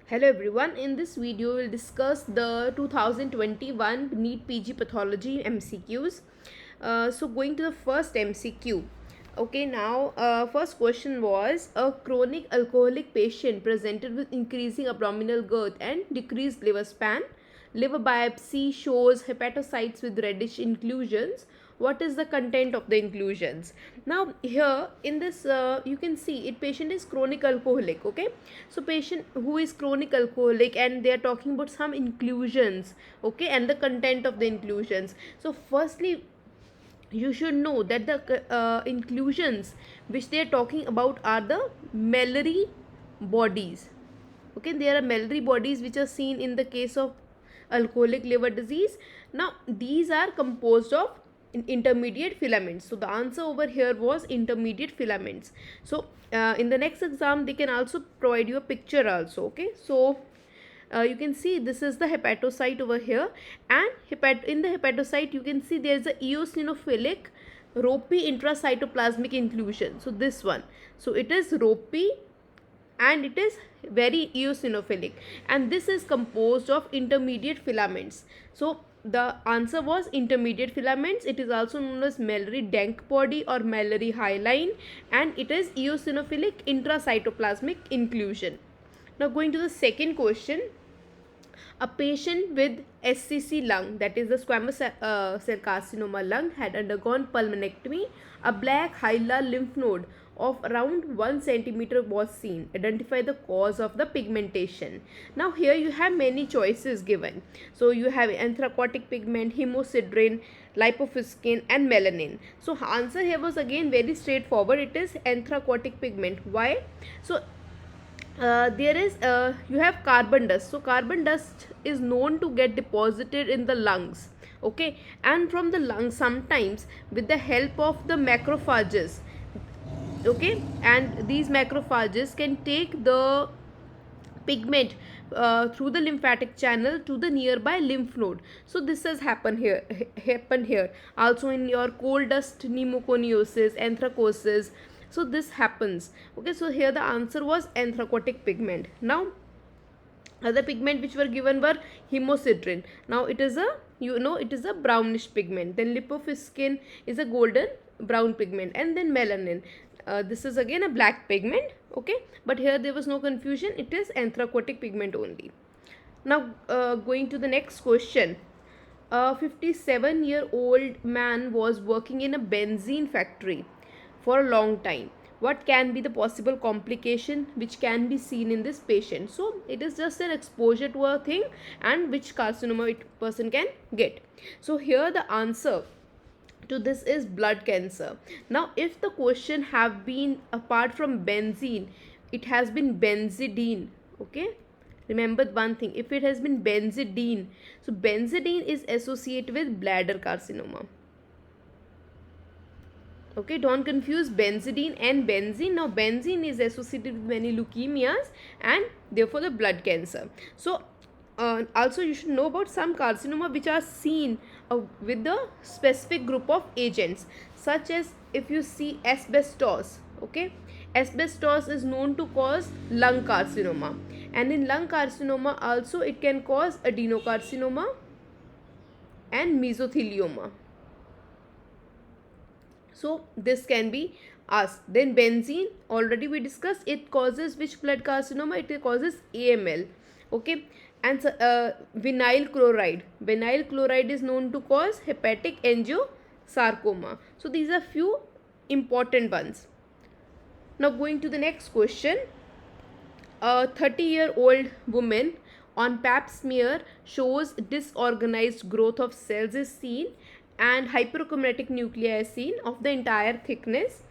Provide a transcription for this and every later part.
Hello everyone, in this video we'll discuss the 2021 NEET PG Pathology MCQs. So going to the first MCQ. Okay, now first question was a chronic alcoholic patient presented with increasing abdominal girth and decreased liver span. Liver biopsy shows hepatocytes with reddish inclusions. What is the content of the inclusions? Now here in this you can see it patient is chronic alcoholic. Okay, so patient who is chronic alcoholic and they are talking about some inclusions. Okay, and the content of the inclusions. So firstly, you should know that the inclusions which they are talking about are the medullary bodies. Okay, there are medullary bodies which are seen in the case of alcoholic liver disease. Now these are composed of intermediate filaments. So the answer over here was intermediate filaments. So in the next exam they can also provide you a picture also. Okay, so you can see this is the hepatocyte over here, and in the hepatocyte you can see there is a eosinophilic ropey intracytoplasmic inclusion. So this one, so it is ropey and it is very eosinophilic, and this is composed of intermediate filaments. So the answer was intermediate filaments. It is also known as medullary dank body or medullary hyaline, and it is eosinophilic intracytoplasmic inclusion. Now going to the second question. A patient with SCC lung, that is the squamous cell carcinoma lung, had undergone pulmonectomy. A black hilar lymph node of around 1 centimeter was seen. Identify the cause of the pigmentation. Now here you have many choices given. So you have anthracotic pigment, hemosiderin, lipofuscin and melanin. So answer here was again very straightforward. It is anthracotic pigment. Why? So there is you have carbon dust. So carbon dust is known to get deposited in the lungs. Okay, and from the lungs sometimes with the help of the macrophages. Okay, and these macrophages can take the pigment through the lymphatic channel to the nearby lymph node. So this has happened here also in your coal dust pneumoconiosis, anthracosis. So this happens. Okay, so here the answer was anthracotic pigment. Now other pigment which were given were hemosiderin. Now it is a brownish pigment. Then lipofuscin is a golden brown pigment, and then melanin, this is again a black pigment. Okay, but here there was no confusion, it is anthracotic pigment only. Now going to the next question. A 57-year-old man was working in a benzene factory for a long time. What can be the possible complication which can be seen in this patient? So it is just an exposure to a thing and which carcinoma person can get. So here the answer to this is blood cancer. Now if the question have been apart from benzene, it has been benzidine. Okay, remember one thing, if it has been benzidine, so benzidine is associated with bladder carcinoma. Okay, don't confuse benzidine and benzene. Now benzene is associated with many leukemias and therefore the blood cancer. So also you should know about some carcinoma which are seen with the specific group of agents, such as if you see asbestos. Okay, asbestos is known to cause lung carcinoma, and in lung carcinoma also it can cause adenocarcinoma and mesothelioma. So this can be asked. Then benzene, already we discussed, it causes which blood carcinoma? It causes AML. Okay, and vinyl chloride. Vinyl chloride is known to cause hepatic angiosarcoma. So these are few important ones. Now going to the next question. A 30-year-old woman on pap smear shows disorganized growth of cells is seen, and hyperchromatic nuclei is seen of the entire thickness.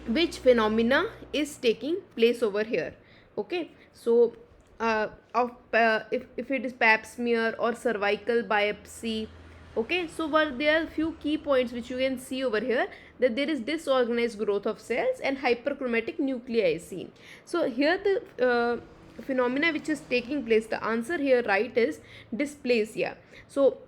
Which phenomena is taking place over here? Okay, so if it is pap smear or cervical biopsy. Okay, so there are few key points which you can see over here, that there is disorganized growth of cells and hyperchromatic nuclei is seen. So here the phenomena which is taking place, the answer here right is dysplasia. So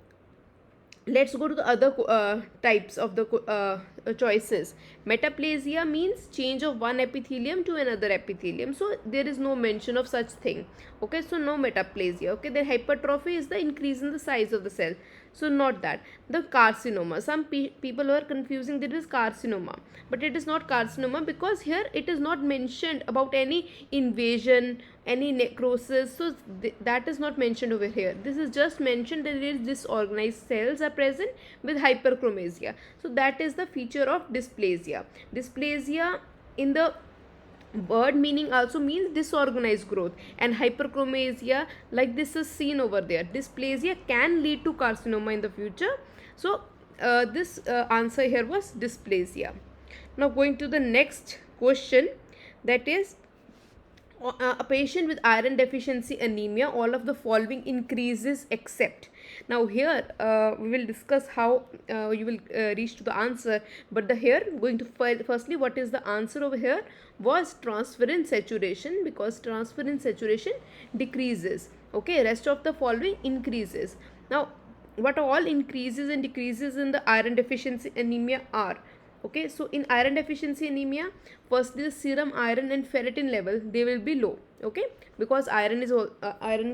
let's go to the other types of the choices. Metaplasia means change of one epithelium to another epithelium. So there is no mention of such thing. Okay, so no metaplasia. Okay, then hypertrophy is the increase in the size of the cell. So not that. The carcinoma. Some people are confusing that it is carcinoma, but it is not carcinoma because here it is not mentioned about any invasion, any necrosis. So that is not mentioned over here. This is just mentioned that there is disorganized cells are present with hyperchromasia. So that is the feature of dysplasia. Dysplasia in the word meaning also means disorganized growth, and hyperchromasia like this is seen over there. Dysplasia can lead to carcinoma in the future. So this answer here was dysplasia. Now going to the next question, that is a patient with iron deficiency anemia, all of the following increases except. Now here we will discuss how you will reach to the answer, but the here going to firstly what is the answer over here was transferrin saturation, because transferrin saturation decreases. Okay, rest of the following increases. Now what all increases and decreases in the iron deficiency anemia are? Okay, so in iron deficiency anemia, firstly the serum iron and ferritin level, they will be low. Okay, because iron is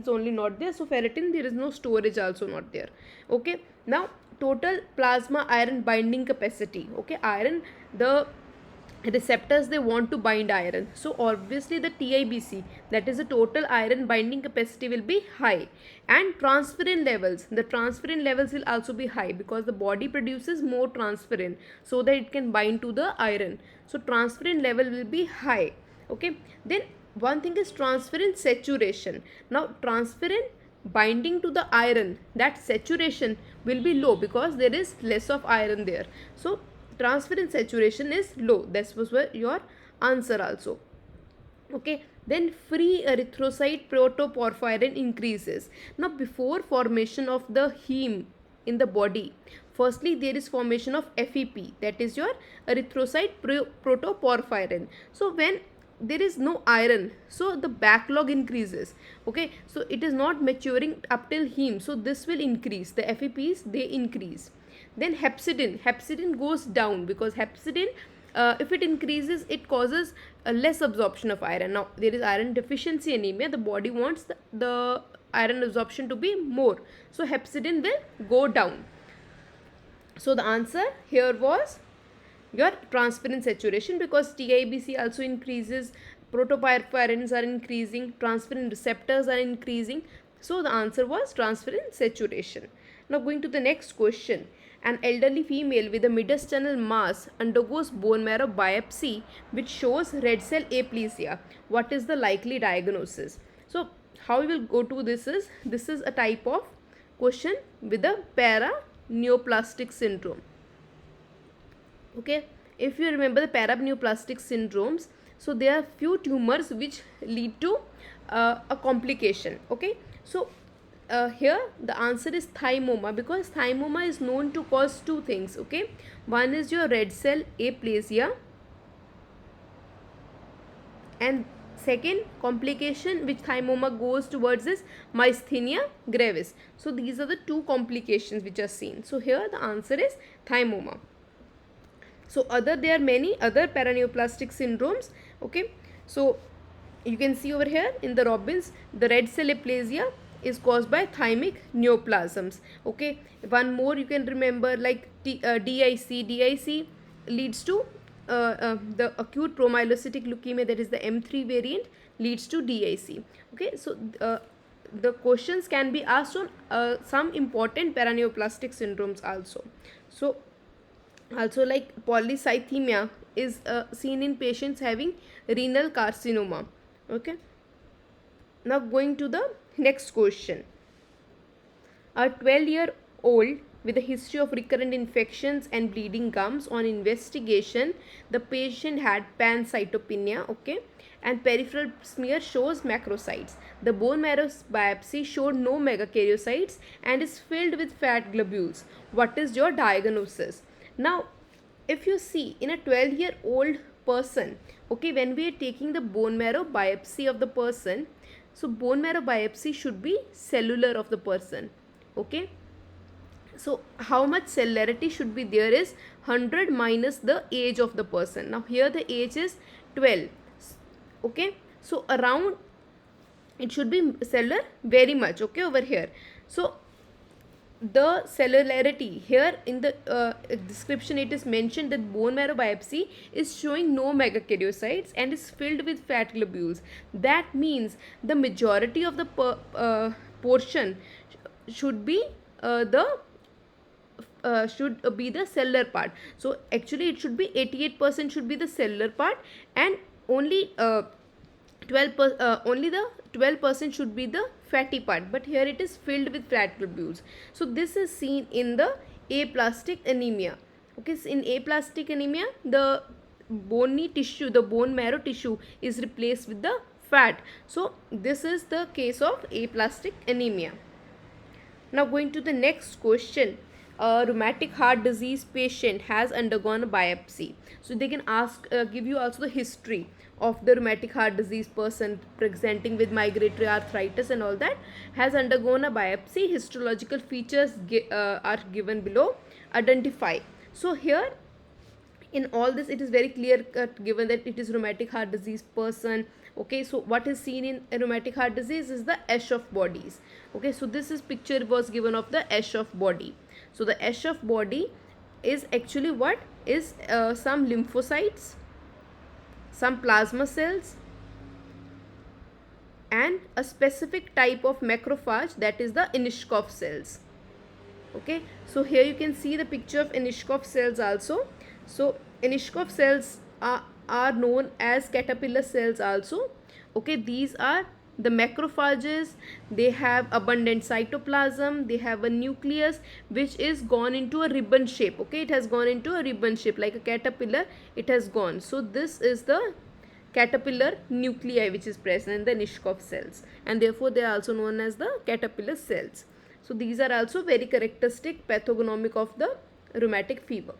only not there, so ferritin there is no storage also not there. Okay, now total plasma iron binding capacity. Okay, iron, the receptors they want to bind iron, so obviously the TIBC, that is the total iron binding capacity, will be high. And transferrin levels, the transferrin levels will also be high because the body produces more transferrin so that it can bind to the iron. So transferrin level will be high. Okay, then one thing is transferrin saturation. Now transferrin binding to the iron, that saturation will be low because there is less of iron there. So transferrin saturation is low. This was your answer also. Okay, then free erythrocyte protoporphyrin increases. Now before formation of the heme in the body, firstly there is formation of FEP, that is your erythrocyte protoporphyrin. So when there is no iron, so the backlog increases. Okay, so it is not maturing up till heme, so this will increase, the FEPs they increase. Then hepcidin goes down because hepcidin, if it increases, it causes a less absorption of iron. Now there is iron deficiency anemia, the body wants the iron absorption to be more, so hepcidin will go down. So the answer here was your transferrin saturation, because TIBC also increases, protoporphyrins are increasing, transferrin receptors are increasing. So the answer was transferrin saturation. Now going to the next question. An elderly female with a mediastinal mass undergoes bone marrow biopsy which shows red cell aplasia. What is the likely diagnosis? So how we will go to this is a type of question with a paraneoplastic syndrome. Okay, if you remember the paraneoplastic syndromes, so there are few tumors which lead to a complication. Okay, so here the answer is thymoma, because thymoma is known to cause two things. Okay, one is your red cell aplasia, and second complication which thymoma goes towards is myasthenia gravis. So these are the two complications which are seen. So here the answer is thymoma. So there are many other paraneoplastic syndromes. Okay, so you can see over here in the Robbins, the red cell aplasia is caused by thymic neoplasms. Okay, one more you can remember, like DIC leads to the acute promyelocytic leukemia, that is the M3 variant, leads to DIC. Okay, so the questions can be asked on some important paraneoplastic syndromes also. So also like polycythemia is seen in patients having renal carcinoma. Okay, now going to the next question. A 12-year-old with a history of recurrent infections and bleeding gums, on investigation the patient had pancytopenia. Okay, and peripheral smear shows macrocytes. The bone marrow biopsy showed no megakaryocytes and is filled with fat globules. What is your diagnosis? Now if you see in a 12-year-old person, okay, when we are taking the bone marrow biopsy of the person, so bone marrow biopsy should be cellular of the person. Okay, So how much cellularity should be there is 100 minus the age of the person. Now here the age is 12. Okay, so around it should be cellular very much, okay, over here. So the cellularity here in the description, it is mentioned that bone marrow biopsy is showing no megakaryocytes and is filled with fat globules. That means the majority of the portion should be the cellular part. So actually it should be 88% should be the cellular part, and only 12% should be the fatty part, but here it is filled with fat globules. So this is seen in the aplastic anemia. Okay, so in aplastic anemia, the bony tissue, the bone marrow tissue is replaced with the fat. So this is the case of aplastic anemia. Now going to the next question. A rheumatic heart disease patient has undergone a biopsy. So they can ask, give you also the history of the rheumatic heart disease person presenting with migratory arthritis and all that, has undergone a biopsy. Histological features are given below. Identify. So here in all this it is very clear cut given that it is rheumatic heart disease person. Okay, so what is seen in a rheumatic heart disease is the Aschoff bodies. Okay, so this is picture was given of the Aschoff body. So the Aschoff body is actually what is some lymphocytes, some plasma cells, and a specific type of macrophage, that is the Aschoff cells. Okay, so here you can see the picture of Aschoff cells also. So Aschoff cells are known as caterpillar cells also. Okay, these are the macrophages. They have abundant cytoplasm. They have a nucleus which is gone into a ribbon shape. Okay, it has gone into a ribbon shape like a caterpillar. It has gone. So this is the caterpillar nuclei which is present in the Aschoff cells, and therefore they are also known as the caterpillar cells. So these are also very characteristic pathognomic of the rheumatic fever.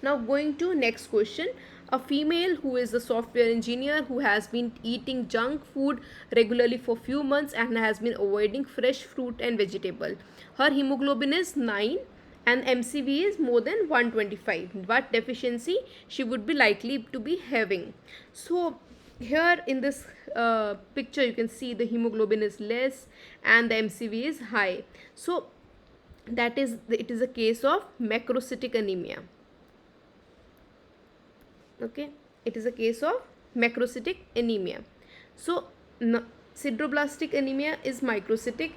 Now going to next question. A female who is a software engineer who has been eating junk food regularly for few months and has been avoiding fresh fruit and vegetable. Her hemoglobin is 9 and MCV is more than 125. What deficiency she would be likely to be having? So here in this picture you can see the hemoglobin is less and the MCV is high. So that is, it is a case of macrocytic anemia. Okay, it is a case of macrocytic anemia. So sideroblastic anemia is microcytic.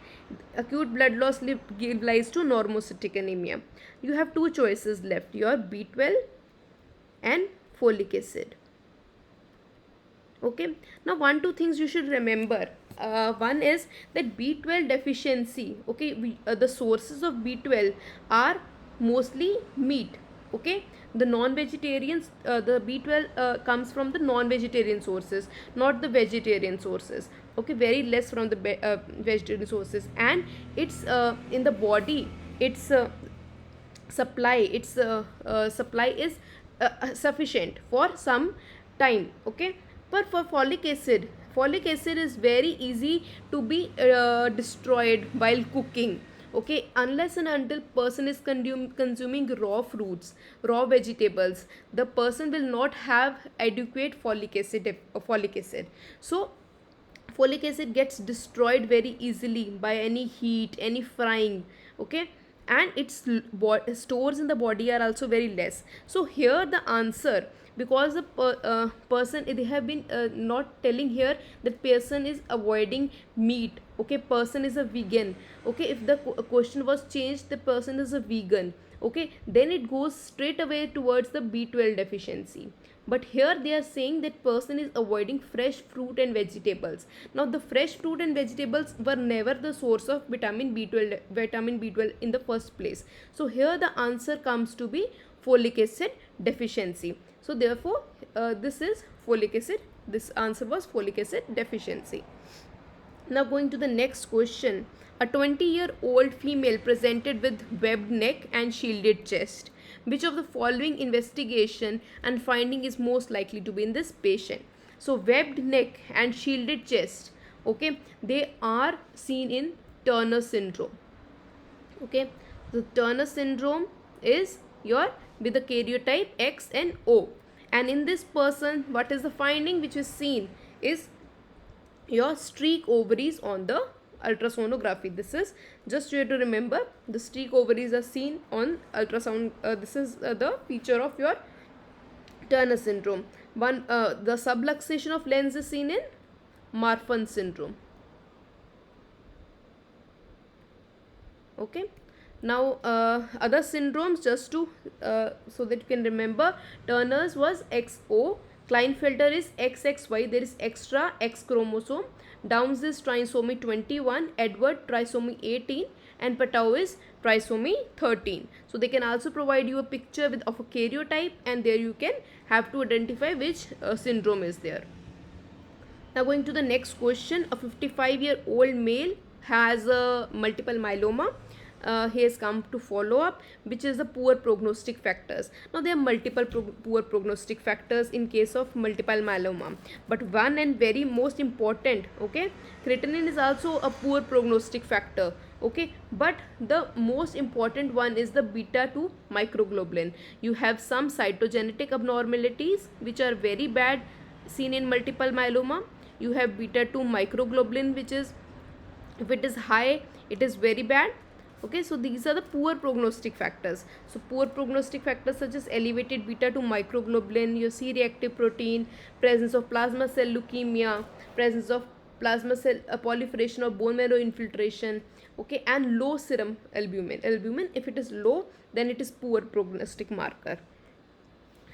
Acute blood loss gives rise to normocytic anemia. You have two choices left, your B12 and folic acid. Okay, now 1-2 things you should remember. One is that B12 deficiency. Okay, the sources of B12 are mostly meat. Okay, the non-vegetarians, the B12 comes from the non-vegetarian sources, not the vegetarian sources. Okay, very less from the vegetarian sources, and it's in the body, its supply is sufficient for some time. Okay, but for folic acid is very easy to be destroyed while cooking. Okay, unless and until person is consuming raw fruits, raw vegetables, the person will not have adequate folic acid. So folic acid gets destroyed very easily by any heat, any frying. Okay, and its stores in the body are also very less. So here the answer, because the person, they have been not telling here that person is avoiding meat. Okay, person is a vegan. Okay, if the question was changed, the person is a vegan. Okay, then it goes straight away towards the B12 deficiency. But here they are saying that person is avoiding fresh fruit and vegetables. Now the fresh fruit and vegetables were never the source of vitamin B12 in the first place. So here the answer comes to be folic acid deficiency. So therefore this is folic acid. This answer was folic acid deficiency. Now going to the next question. A 20-year-old female presented with webbed neck and shielded chest. Which of the following investigation and finding is most likely to be in this patient? So webbed neck and shielded chest, okay, they are seen in Turner syndrome. Okay, The Turner syndrome is your with the karyotype X and O. And in this person, what is the finding which is seen is your streak ovaries on the ultrasonography. This is just you have to remember, the streak ovaries are seen on ultrasound. This is the feature of your Turner syndrome. The subluxation of lens is seen in Marfan syndrome. Okay. Now other syndromes, just to so that you can remember, Turner's was XO, Klinefelter is XXY, there is extra X chromosome, Downs is trisomy 21, Edward trisomy 18, and Patau is trisomy 13. So they can also provide you a picture of a karyotype, and there you can have to identify which syndrome is there. Now going to the next question, a 55-year-old male has a multiple myeloma. He has come to follow up, which is the poor prognostic factors. Now there are multiple poor prognostic factors in case of multiple myeloma, but one and very most important, okay, creatinine is also a poor prognostic factor, okay, but the most important one is the beta 2 microglobulin. You have some cytogenetic abnormalities which are very bad seen in multiple myeloma. You have beta 2 microglobulin, which is, if it is high, it is very bad. Okay, so these are the poor prognostic factors. So poor prognostic factors such as elevated beta 2 microglobulin, your C-reactive protein, presence of plasma cell leukemia, presence of plasma cell proliferation or bone marrow infiltration, okay, and low serum albumin. Albumin, if it is low, then it is poor prognostic marker.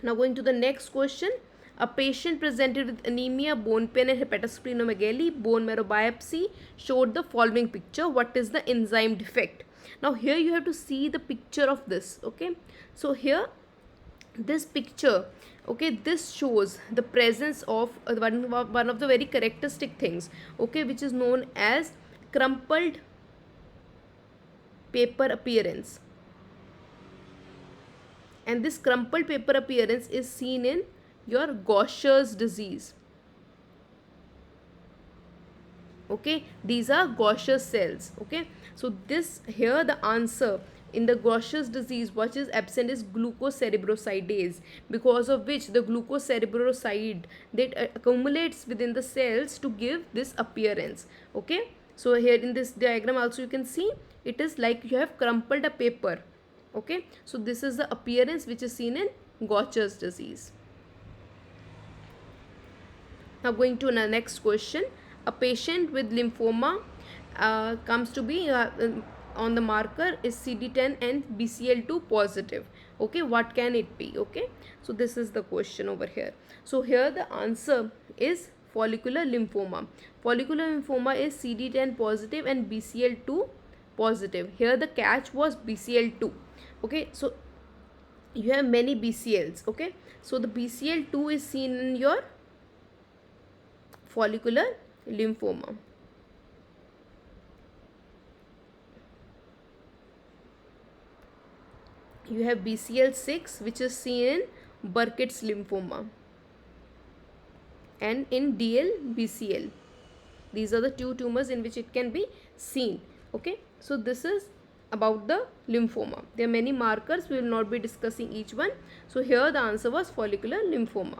Now going to the next question. A patient presented with anemia, bone pain and hepatosplenomegaly, bone marrow biopsy showed the following picture. What is the enzyme defect? Now here you have to see the picture of this, okay. So here, this picture, okay, this shows the presence of one of the very characteristic things, okay, which is known as crumpled paper appearance. And this crumpled paper appearance is seen in your Gaucher's disease. Okay, these are Gaucher's cells. Okay, so this here the answer in the Gaucher's disease, what is absent is glucocerebrosidase, because of which the glucocerebroside that accumulates within the cells to give this appearance. Okay, so here in this diagram also you can see it is like you have crumpled a paper. Okay, so this is the appearance which is seen in Gaucher's disease. Now going to the next question. A patient with lymphoma comes to be on the marker is CD10 and BCL2 positive. Okay, what can it be? Okay, so this is the question over here. So here the answer is follicular lymphoma. Follicular lymphoma is CD10 positive and BCL2 positive. Here the catch was BCL2. Okay, so you have many BCLs. Okay, so the BCL2 is seen in your follicular lymphoma. You have BCL6, which is seen in Burkitt's lymphoma, and in DL BCL. These are the two tumors in which it can be seen. Okay, so this is about the lymphoma. There are many markers, we will not be discussing each one. So here the answer was follicular lymphoma.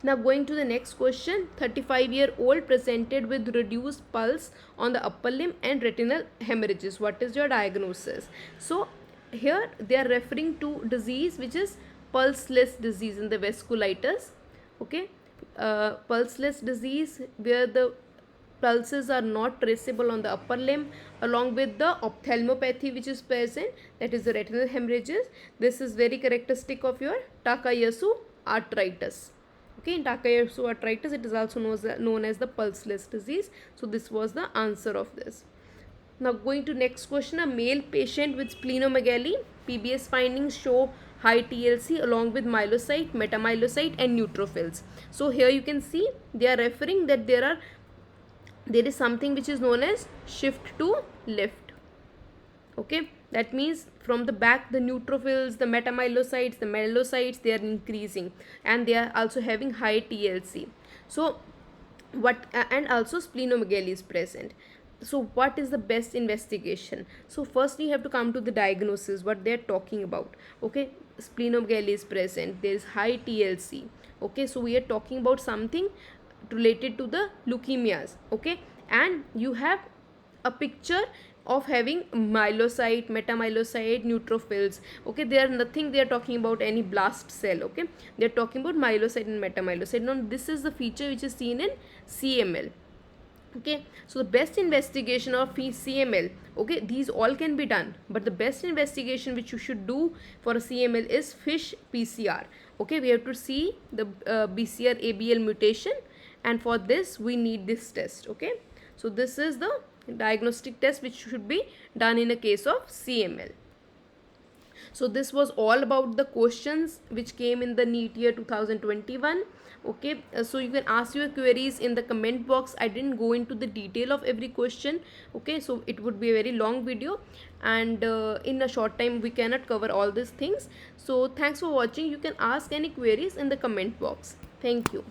Now going to the next question. 35-year-old presented with reduced pulse on the upper limb and retinal hemorrhages. What is your diagnosis? So here they are referring to disease which is pulseless disease in the vasculitis. Okay, pulseless disease where the pulses are not traceable on the upper limb, along with the ophthalmopathy which is present, that is the retinal hemorrhages. This is very characteristic of your Takayasu arthritis. Okay, in Takayasu arthritis it is also known as the pulseless disease. So this was the answer of this. Now going to next question. A male patient with splenomegaly, PBS findings show high TLC along with myelocyte, metamyelocyte and neutrophils. So here you can see they are referring that there is something which is known as shift to left. Okay, that means from the back the neutrophils, the metamyelocytes, the myelocytes, they are increasing and they are also having high TLC. So what and also splenomegaly is present. So what is the best investigation? So first you have to come to the diagnosis, what they're talking about. Okay, splenomegaly is present, there is high TLC. Okay, so we are talking about something related to the leukemias. Okay, and you have a picture of having myelocyte, metamyelocyte, neutrophils. Okay, they are nothing, they are talking about any blast cell. Okay, they are talking about myelocyte and metamyelocyte. Now this is the feature which is seen in CML. Okay, so the best investigation of CML, okay, these all can be done, but the best investigation which you should do for a CML is fish PCR. Okay, we have to see the BCR ABL mutation, and for this we need this test. Okay, so this is the diagnostic test which should be done in a case of CML. So this was all about the questions which came in the NEET year 2021. Okay, so you can ask your queries in the comment box. I didn't go into the detail of every question. Okay, so it would be a very long video, and in a short time we cannot cover all these things. So thanks for watching. You can ask any queries in the comment box. Thank you.